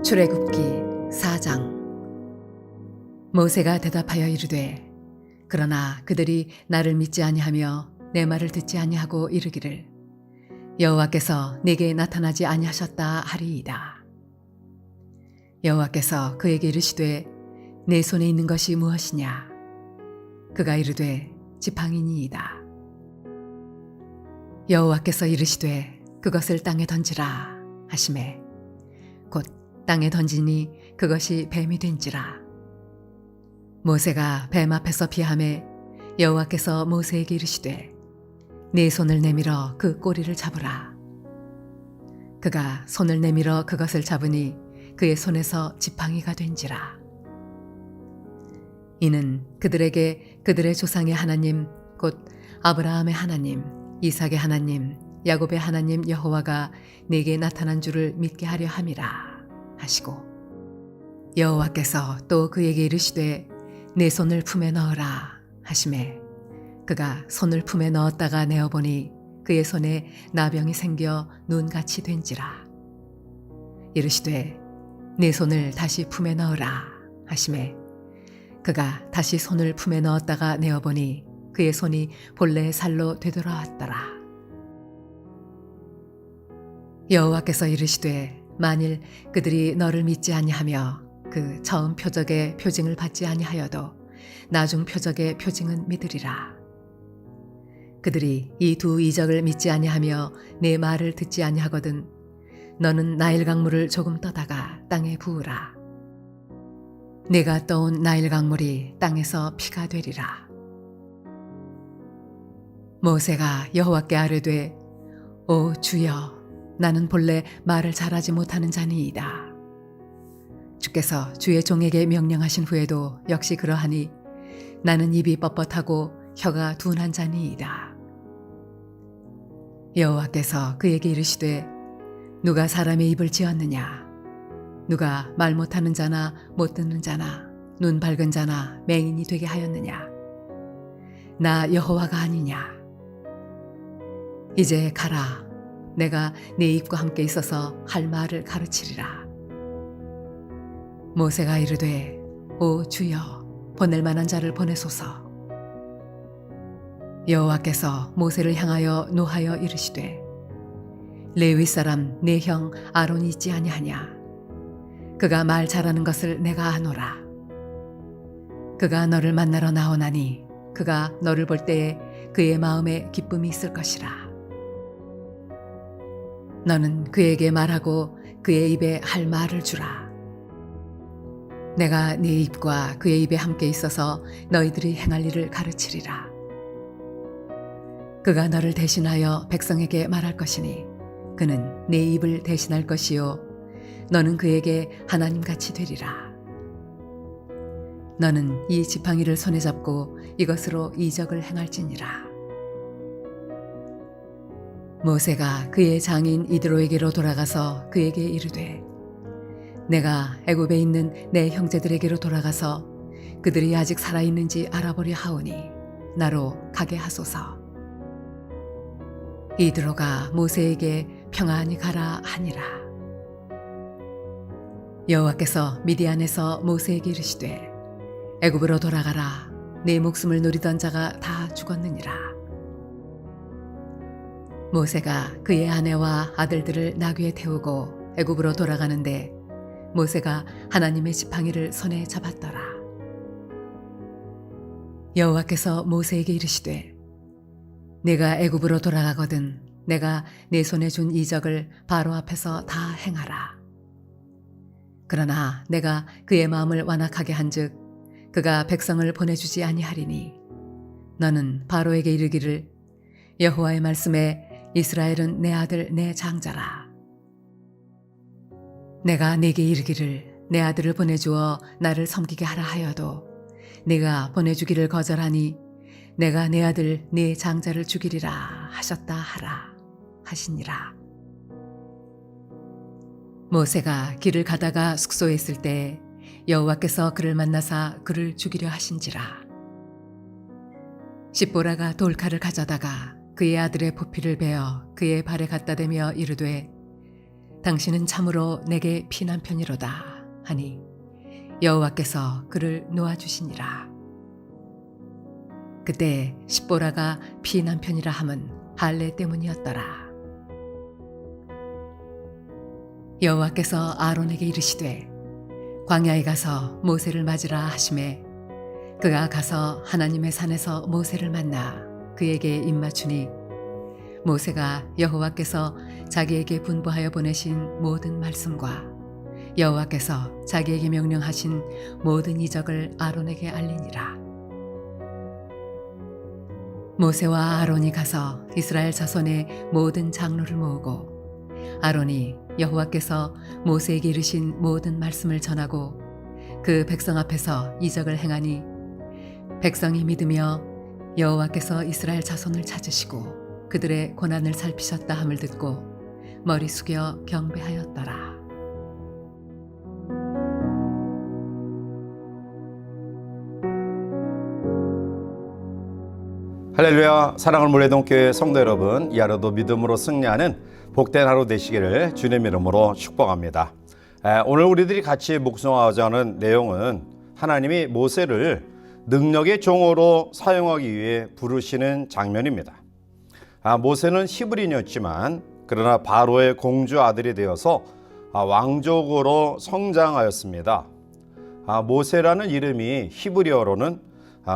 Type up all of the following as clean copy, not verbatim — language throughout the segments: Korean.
출애굽기 4장. 모세가 대답하여 이르되 그러나 그들이 나를 믿지 아니하며 내 말을 듣지 아니하고 이르기를 여호와께서 내게 나타나지 아니하셨다 하리이다. 여호와께서 그에게 이르시되 내 손에 있는 것이 무엇이냐? 그가 이르되 지팡이니이다. 여호와께서 이르시되 그것을 땅에 던지라 하시매 곧 땅에 던지니 그것이 뱀이 된지라. 모세가 뱀 앞에서 피하매 여호와께서 모세에게 이르시되 네 손을 내밀어 그 꼬리를 잡으라. 그가 손을 내밀어 그것을 잡으니 그의 손에서 지팡이가 된지라. 이는 그들에게 그들의 조상의 하나님 곧 아브라함의 하나님, 이삭의 하나님, 야곱의 하나님 여호와가 내게 나타난 줄을 믿게 하려 함이라 하시고, 여호와께서 또 그에게 이르시되 내 손을 품에 넣어라 하시매 그가 손을 품에 넣었다가 내어보니 그의 손에 나병이 생겨 눈같이 된지라. 이르시되 내 손을 다시 품에 넣어라 하시매 그가 다시 손을 품에 넣었다가 내어보니 그의 손이 본래의 살로 되돌아왔더라. 여호와께서 이르시되 만일 그들이 너를 믿지 아니하며 그 처음 표적의 표징을 받지 아니하여도 나중 표적의 표징은 믿으리라. 그들이 이 두 이적을 믿지 아니하며 내 말을 듣지 아니하거든 너는 나일 강물을 조금 떠다가 땅에 부으라. 내가 떠온 나일 강물이 땅에서 피가 되리라. 모세가 여호와께 아뢰되 오 주여, 나는 본래 말을 잘하지 못하는 자니이다. 주께서 주의 종에게 명령하신 후에도 역시 그러하니 나는 입이 뻣뻣하고 혀가 둔한 자니이다. 여호와께서 그에게 이르시되 누가 사람의 입을 지었느냐? 누가 말 못하는 자나 못 듣는 자나 눈 밝은 자나 맹인이 되게 하였느냐? 나 여호와가 아니냐? 이제 가라. 내가 네 입과 함께 있어서 할 말을 가르치리라. 모세가 이르되 오 주여, 보낼 만한 자를 보내소서. 여호와께서 모세를 향하여 노하여 이르시되 레위 사람 내 형 아론이 있지 아니하냐? 그가 말 잘하는 것을 내가 아노라. 그가 너를 만나러 나오나니 그가 너를 볼 때에 그의 마음에 기쁨이 있을 것이라. 너는 그에게 말하고 그의 입에 할 말을 주라. 내가 네 입과 그의 입에 함께 있어서 너희들이 행할 일을 가르치리라. 그가 너를 대신하여 백성에게 말할 것이니 그는 네 입을 대신할 것이요 너는 그에게 하나님같이 되리라. 너는 이 지팡이를 손에 잡고 이것으로 이적을 행할지니라. 모세가 그의 장인 이드로에게로 돌아가서 그에게 이르되 내가 애굽에 있는 내 형제들에게로 돌아가서 그들이 아직 살아있는지 알아보려 하오니 나로 가게 하소서. 이드로가 모세에게 평안히 가라 하니라. 여호와께서 미디안에서 모세에게 이르시되 애굽으로 돌아가라. 내 목숨을 누리던 자가 다 죽었느니라. 모세가 그의 아내와 아들들을 나귀에 태우고 애굽으로 돌아가는데 모세가 하나님의 지팡이를 손에 잡았더라. 여호와께서 모세에게 이르시되 내가 애굽으로 돌아가거든 내가 내 손에 준 이적을 바로 앞에서 다 행하라. 그러나 내가 그의 마음을 완악하게 한즉 그가 백성을 보내주지 아니하리니 너는 바로에게 이르기를 여호와의 말씀에 이스라엘은 내 아들 내 장자라. 내가 네게 이르기를 내 아들을 보내주어 나를 섬기게 하라 하여도 네가 보내주기를 거절하니 내가 내 아들 내 장자를 죽이리라 하셨다 하라 하시니라. 모세가 길을 가다가 숙소에 있을 때 여호와께서 그를 만나사 그를 죽이려 하신지라. 십보라가 돌칼을 가져다가 그의 아들의 부피를 베어 그의 발에 갖다 대며 이르되 당신은 참으로 내게 피난편이로다 하니 여호와께서 그를 놓아주시니라. 그때 십보라가 피난편이라 함은 할례 때문이었더라. 여호와께서 아론에게 이르시되 광야에 가서 모세를 맞으라 하시매 그가 가서 하나님의 산에서 모세를 만나 그에게 입맞추니 모세가 여호와께서 자기에게 분부하여 보내신 모든 말씀과 여호와께서 자기에게 명령하신 모든 이적을 아론에게 알리니라. 모세와 아론이 가서 이스라엘 자손의 모든 장로를 모으고 아론이 여호와께서 모세에게 이르신 모든 말씀을 전하고 그 백성 앞에서 이적을 행하니 백성이 믿으며 여호와께서 이스라엘 자손을 찾으시고 그들의 고난을 살피셨다 함을 듣고 머리 숙여 경배하였더라. 할렐루야. 사랑하는 물레동교회 성도 여러분, 이 하루도 믿음으로 승리하는 복된 하루 되시기를 주님 이름으로 축복합니다. 오늘 우리들이 같이 묵상하고자 하는 내용은 하나님이 모세를 능력의 종으로 사용하기 위해 부르시는 장면입니다. 모세는 히브리인이었지만 그러나 바로의 공주 아들이 되어서 왕족으로 성장하였습니다. 모세라는 이름이 히브리어로는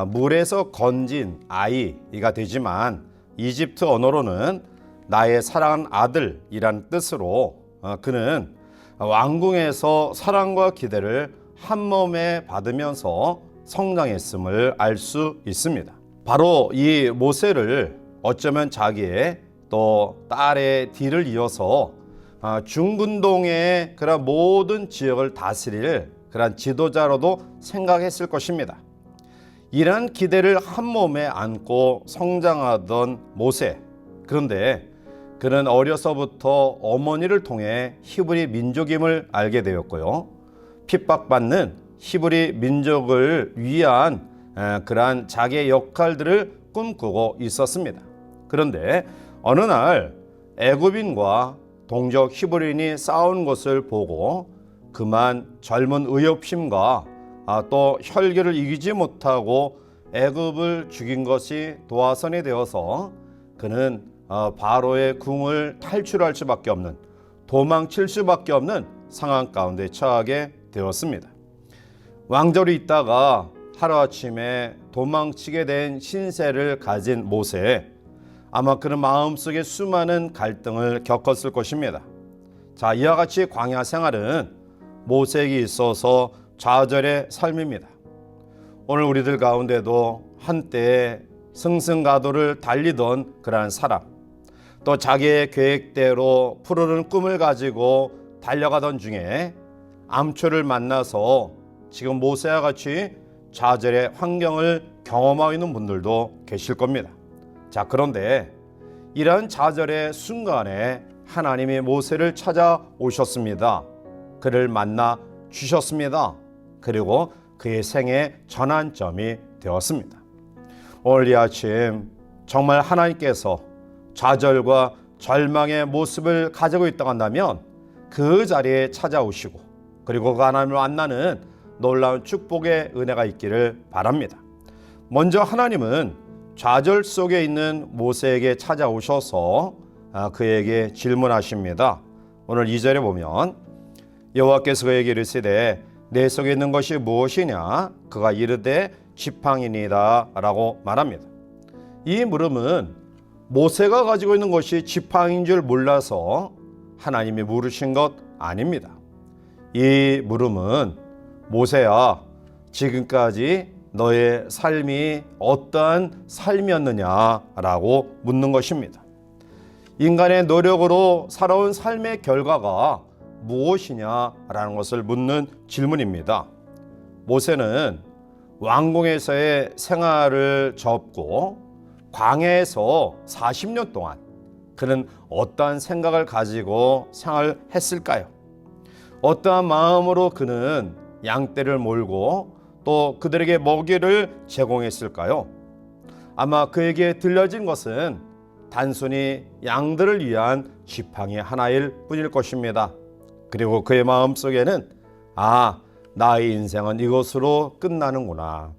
물에서 건진 아이가 되지만 이집트 언어로는 나의 사랑하는 아들이란 뜻으로 그는 왕궁에서 사랑과 기대를 한 몸에 받으면서 성장했음을 알 수 있습니다. 바로 이 모세를 어쩌면 자기의 또 딸의 뒤를 이어서 중근동의 그런 모든 지역을 다스릴 그런 지도자로도 생각했을 것입니다. 이런 기대를 한 몸에 안고 성장하던 모세. 그런데 그는 어려서부터 어머니를 통해 히브리 민족임을 알게 되었고요. 핍박받는 히브리 민족을 위한 그러한 자기의 역할들을 꿈꾸고 있었습니다. 그런데 어느 날 애굽인과 동족 히브리인이 싸우는 것을 보고 그만 젊은 의협심과 또 혈기를 이기지 못하고 애굽을 죽인 것이 도화선이 되어서 그는 바로의 궁을 탈출할 수밖에 없는, 도망칠 수밖에 없는 상황 가운데 처하게 되었습니다. 왕조로 있다가 하루아침에 도망치게 된 신세를 가진 모세, 아마 그는 마음속에 수많은 갈등을 겪었을 것입니다. 자, 이와 같이 광야 생활은 모세에게 있어서 좌절의 삶입니다. 오늘 우리들 가운데도 한때 승승가도를 달리던 그러한 사람, 또 자기의 계획대로 푸르른 꿈을 가지고 달려가던 중에 암초를 만나서 지금 모세와 같이 좌절의 환경을 경험하고 있는 분들도 계실 겁니다. 자, 그런데 이런 좌절의 순간에 하나님이 모세를 찾아오셨습니다. 그를 만나 주셨습니다. 그리고 그의 생의 전환점이 되었습니다. 오늘 이 아침 정말 하나님께서 좌절과 절망의 모습을 가지고 있다고 한다면 그 자리에 찾아오시고 그리고 그 하나님을 만나는 놀라운 축복의 은혜가 있기를 바랍니다. 먼저 하나님은 좌절 속에 있는 모세에게 찾아오셔서 그에게 질문하십니다. 오늘 2절에 보면 여호와께서 그에게 이르시되 내 속에 있는 것이 무엇이냐? 그가 이르되 지팡이니이다 라고 말합니다. 이 물음은 모세가 가지고 있는 것이 지팡이인 줄 몰라서 하나님이 물으신 것 아닙니다. 이 물음은 모세야, 지금까지 너의 삶이 어떠한 삶이었느냐라고 묻는 것입니다. 인간의 노력으로 살아온 삶의 결과가 무엇이냐라는 것을 묻는 질문입니다. 모세는 왕궁에서의 생활을 접고 광야에서 40년 동안 그는 어떠한 생각을 가지고 생활했을까요? 어떠한 마음으로 그는 양떼를 몰고 또 그들에게 먹이를 제공했을까요? 아마 그에게 들려진 것은 단순히 양들을 위한 지팡이 하나일 뿐일 것입니다. 그리고 그의 마음속에는 나의 인생은 이것으로 끝나는구나.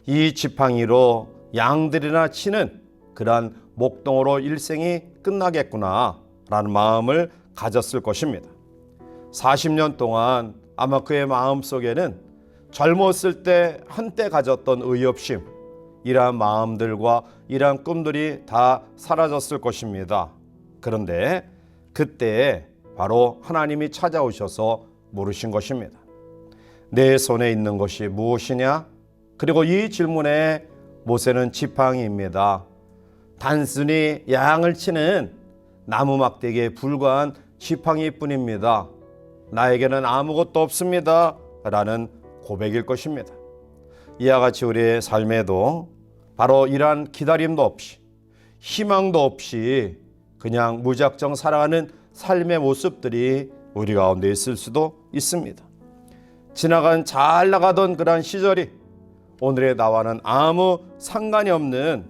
이 지팡이로 양들이나 치는 그러한 목동으로 일생이 끝나겠구나 라는 마음을 가졌을 것입니다. 40년 동안 아마 그의 마음속에는 젊었을 때 한때 가졌던 의협심, 이러한 마음들과 이러한 꿈들이 다 사라졌을 것입니다. 그런데 그때 바로 하나님이 찾아오셔서 물으신 것입니다. 내 손에 있는 것이 무엇이냐? 그리고 이 질문에 모세는 지팡이입니다. 단순히 양을 치는 나무 막대기에 불과한 지팡이뿐입니다. 나에게는 아무것도 없습니다. 라는 고백일 것입니다. 이와 같이 우리의 삶에도 바로 이러한 기다림도 없이 희망도 없이 그냥 무작정 살아가는 삶의 모습들이 우리 가운데 있을 수도 있습니다. 지나간 잘 나가던 그러한 시절이 오늘의 나와는 아무 상관이 없는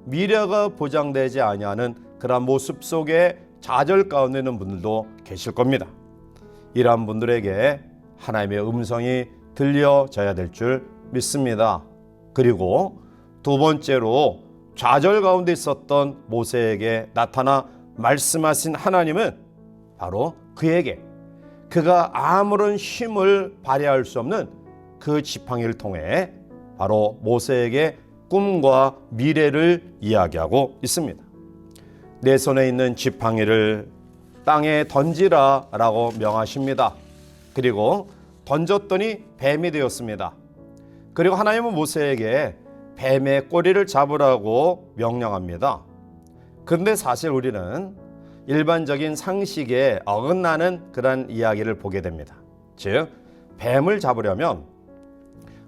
미래가 보장되지 아니하는 그러한 모습 속에 좌절 가운데 있는 분들도 계실 겁니다. 이러한 분들에게 하나님의 음성이 들려져야 될 줄 믿습니다. 그리고 두 번째로 좌절 가운데 있었던 모세에게 나타나 말씀하신 하나님은 바로 그에게 그가 아무런 힘을 발휘할 수 없는 그 지팡이를 통해 바로 모세에게 꿈과 미래를 이야기하고 있습니다. 내 손에 있는 지팡이를 땅에 던지라 라고 명하십니다. 그리고 던졌더니 뱀이 되었습니다. 그리고 하나님은 모세에게 뱀의 꼬리를 잡으라고 명령합니다. 그런데 사실 우리는 일반적인 상식에 어긋나는 그런 이야기를 보게 됩니다. 즉, 뱀을 잡으려면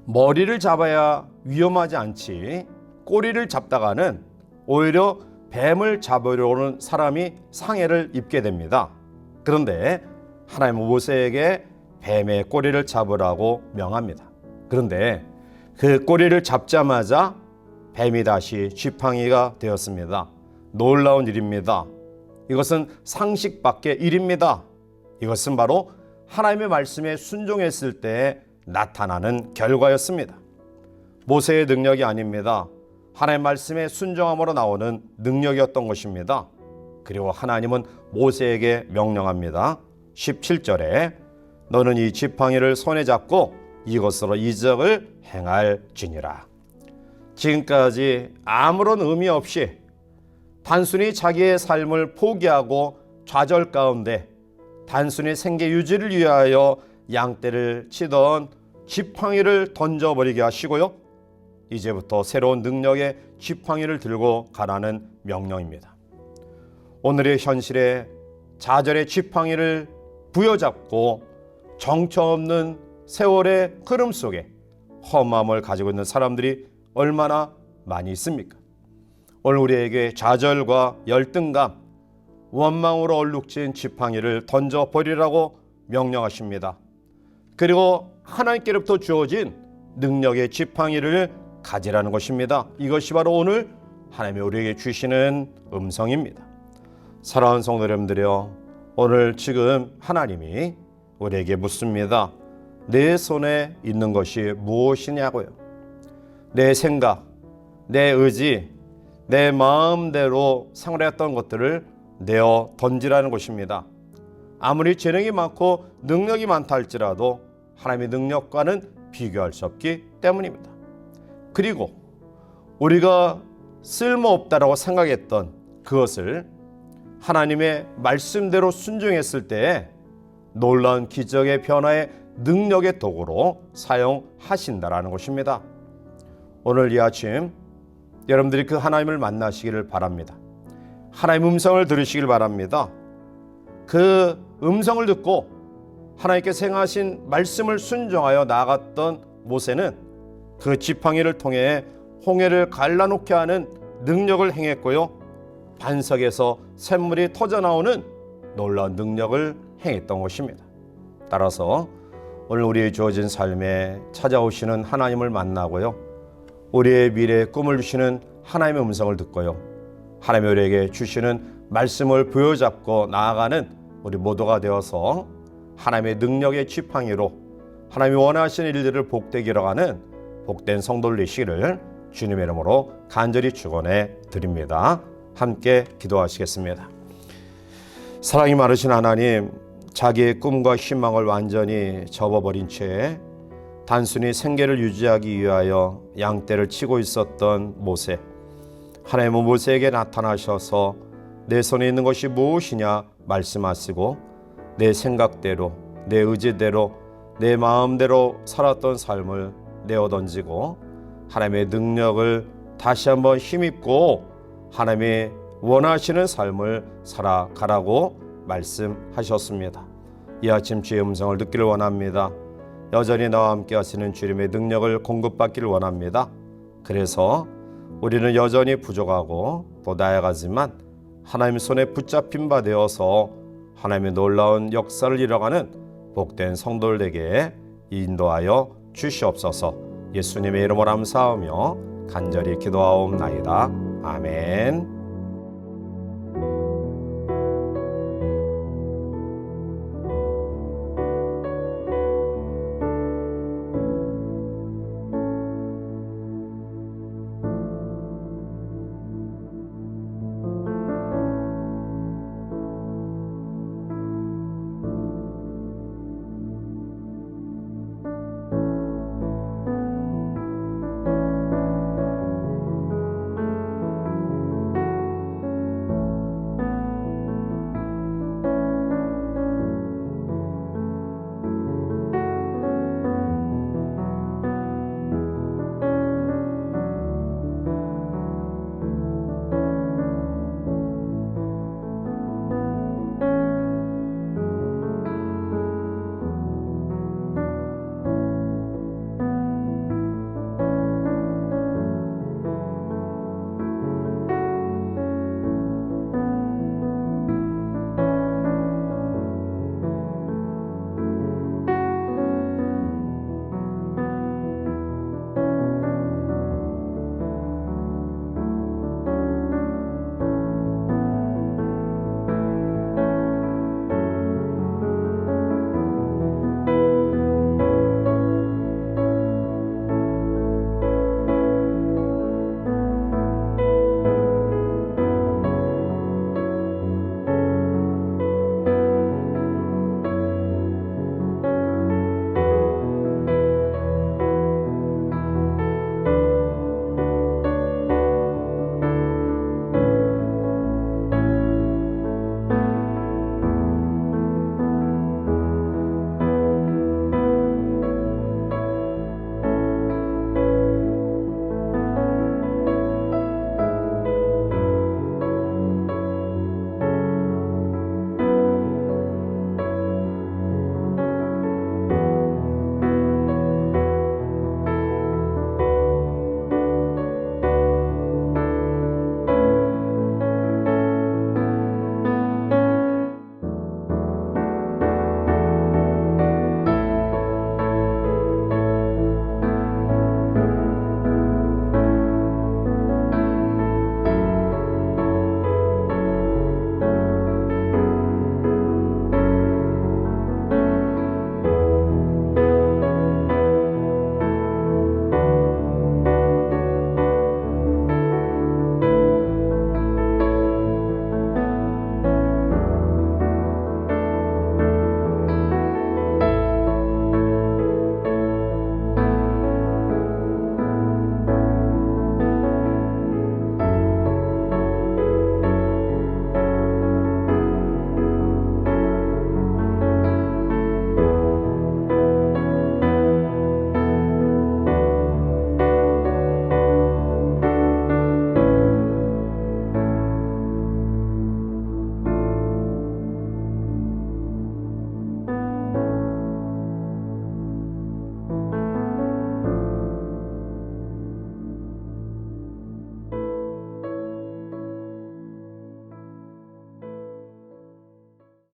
머리를 잡아야 위험하지 않지 꼬리를 잡다가는 오히려 뱀을 잡으려는 사람이 상해를 입게 됩니다. 그런데 하나님은 모세에게 뱀의 꼬리를 잡으라고 명합니다. 그런데 그 꼬리를 잡자마자 뱀이 다시 지팡이가 되었습니다. 놀라운 일입니다. 이것은 상식 밖의 일입니다. 이것은 바로 하나님의 말씀에 순종했을 때 나타나는 결과였습니다. 모세의 능력이 아닙니다. 하나님의 말씀에 순종함으로 나오는 능력이었던 것입니다. 그리고 하나님은 모세에게 명령합니다. 17절에 너는 이 지팡이를 손에 잡고 이것으로 이적을 행할지니라. 지금까지 아무런 의미 없이 단순히 자기의 삶을 포기하고 좌절 가운데 단순히 생계 유지를 위하여 양떼를 치던 지팡이를 던져버리게 하시고요. 이제부터 새로운 능력의 지팡이를 들고 가라는 명령입니다. 오늘의 현실에 좌절의 지팡이를 부여잡고 정처 없는 세월의 흐름 속에 험함을 가지고 있는 사람들이 얼마나 많이 있습니까? 오늘 우리에게 좌절과 열등감, 원망으로 얼룩진 지팡이를 던져버리라고 명령하십니다. 그리고 하나님께로부터 주어진 능력의 지팡이를 가지라는 것입니다. 이것이 바로 오늘 하나님이 우리에게 주시는 음성입니다. 사랑하는 성도 여러분들이여, 오늘 지금 하나님이 우리에게 묻습니다. 내 손에 있는 것이 무엇이냐고요. 내 생각, 내 의지, 내 마음대로 생활했던 것들을 내어 던지라는 것입니다. 아무리 재능이 많고 능력이 많다 할지라도 하나님의 능력과는 비교할 수 없기 때문입니다. 그리고 우리가 쓸모없다라고 생각했던 그것을 하나님의 말씀대로 순종했을 때 놀라운 기적의 변화의 능력의 도구로 사용하신다라는 것입니다. 오늘 이 아침 여러분들이 그 하나님을 만나시기를 바랍니다. 하나님의 음성을 들으시길 바랍니다. 그 음성을 듣고 하나님께서 행하신 말씀을 순종하여 나아갔던 모세는 그 지팡이를 통해 홍해를 갈라놓게 하는 능력을 행했고요. 반석에서 샘물이 터져나오는 놀라운 능력을 행했던 것입니다. 따라서 오늘 우리의 주어진 삶에 찾아오시는 하나님을 만나고요. 우리의 미래의 꿈을 주시는 하나님의 음성을 듣고요. 하나님이 우리에게 주시는 말씀을 부여잡고 나아가는 우리 모두가 되어서 하나님의 능력의 지팡이로 하나님이 원하시는 일들을 복되게 이뤄가는 복된 성도들 되시기를 주님의 이름으로 간절히 축원해 드립니다. 함께 기도하시겠습니다. 사랑이 많으신 하나님, 자기의 꿈과 희망을 완전히 접어버린 채 단순히 생계를 유지하기 위하여 양떼를 치고 있었던 모세. 하나님은 모세에게 나타나셔서 내 손에 있는 것이 무엇이냐 말씀하시고 내 생각대로, 내 의지대로, 내 마음대로 살았던 삶을 내어던지고 하나님의 능력을 다시 한번 힘입고 하나님이 원하시는 삶을 살아가라고 말씀하셨습니다. 이 아침 주의 음성을 듣기를 원합니다. 여전히 나와 함께 하시는 주님의 능력을 공급받기를 원합니다. 그래서 우리는 여전히 부족하고 또 나아가지만 하나님 손에 붙잡힌 바 되어서 하나님의 놀라운 역사를 이뤄가는 복된 성도들에게 인도하여 주시옵소서. 예수님의 이름으로 감사하며 간절히 기도하옵나이다. 아멘.